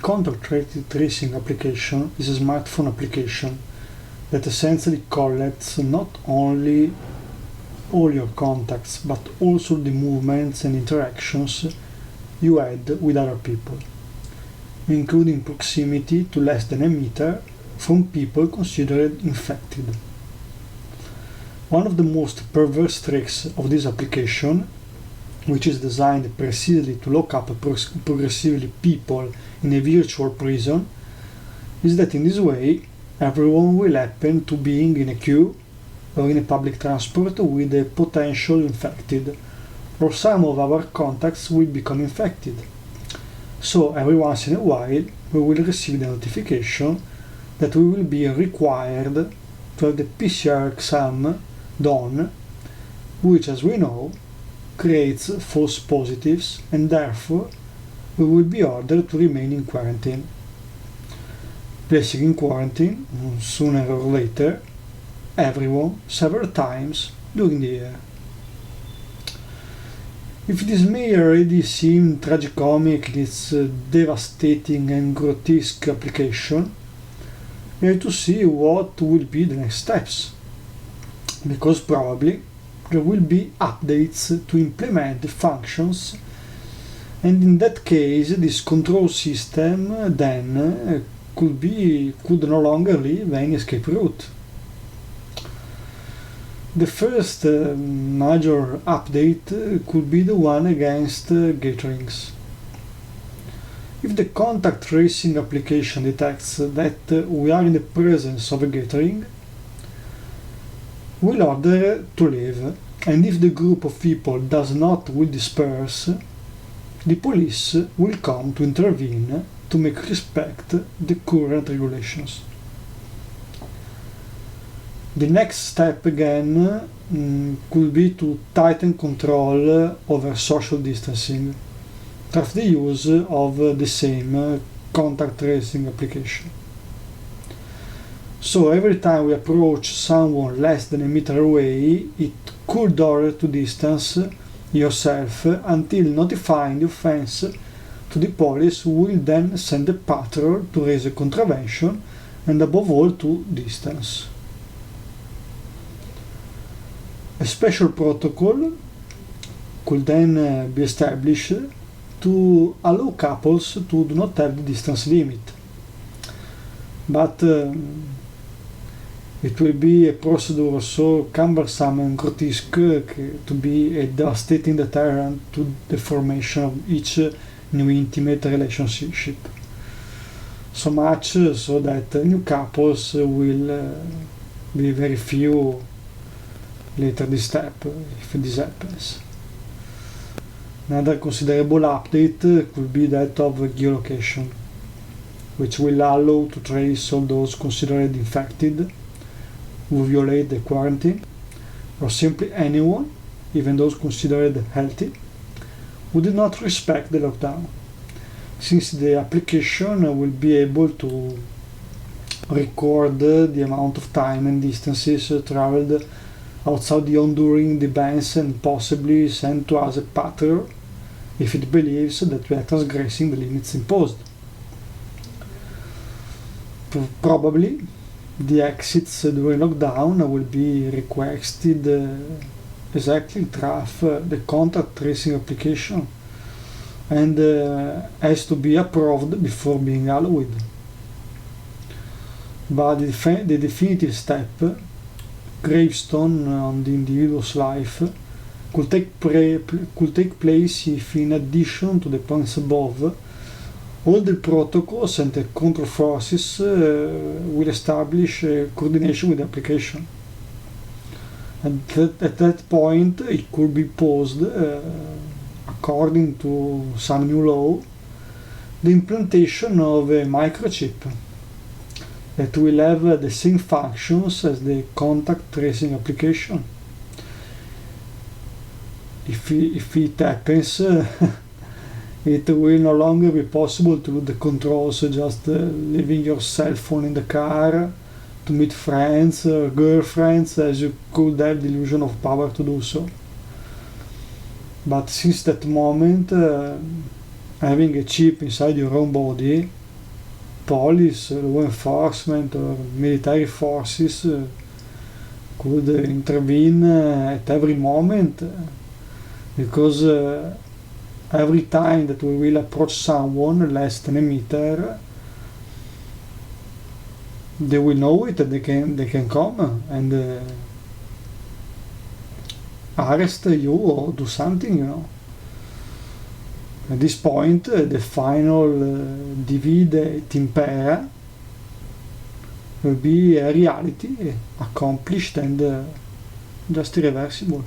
contact tracing application is a smartphone application that essentially collects not only all your contacts but also the movements and interactions you had with other people, including proximity to less than a meter from people considered infected. One of the most perverse tricks of this application, which is designed precisely to lock up progressively people in a virtual prison, is that in this way everyone will happen to being in a queue or in a public transport with a potential infected, or some of our contacts will become infected. So every once in a while we will receive the notification that we will be required to have the PCR exam done, which, as we know, creates false positives, and therefore we will be ordered to remain in quarantine. Placing in quarantine, sooner or later, everyone several times during the year. If this may already seem tragicomic in its devastating and grotesque application, we have to see what will be the next steps, because probably there will be updates to implement the functions, and in that case this control system then could no longer leave any escape route. The first major update could be the one against gatherings. If the contact tracing application detects that we are in the presence of a gathering, we'll order to leave, and if the group of people will disperse, the police will come to intervene to make respect the current regulations. The next step again could be to tighten control over social distancing through the use of the same contact tracing application. So every time we approach someone less than a meter away, it could order to distance yourself until notifying the offense to the police, who will then send a patrol to raise a contravention and above all to distance. A special protocol could then be established to allow couples to do not have the distance limit. But it will be a procedure so cumbersome and grotesque to be a devastating deterrent to the formation of each new intimate relationship. So much so that new couples will be very few later this step, if this happens. Another considerable update could be that of geolocation, which will allow to trace all those considered infected who violate the quarantine, or simply anyone, even those considered healthy, who do not respect the lockdown, since the application will be able to record the amount of time and distances traveled outside the home during the bans, and possibly send to us a patrol if it believes that we are transgressing the limits imposed. Probably the exits during lockdown will be requested exactly through the contact tracing application, and has to be approved before being allowed. But the definitive step, gravestone on the individual's life, could take place if, in addition to the points above, all the protocols and the control forces will establish coordination with the application. And at that point it could be posed, according to some new law, the implantation of a microchip that will have the same functions as the contact tracing application. If it happens, it will no longer be possible to do the controls just leaving your cell phone in the car to meet friends or girlfriends, as you could have the illusion of power to do so. But since that moment, having a chip inside your own body police, law enforcement, or military forces could intervene at every moment, because every time that we will approach someone less than a meter, they will know it, and they can come and arrest you or do something, you know. At this point, the final divide et impera will be a reality accomplished and just irreversible.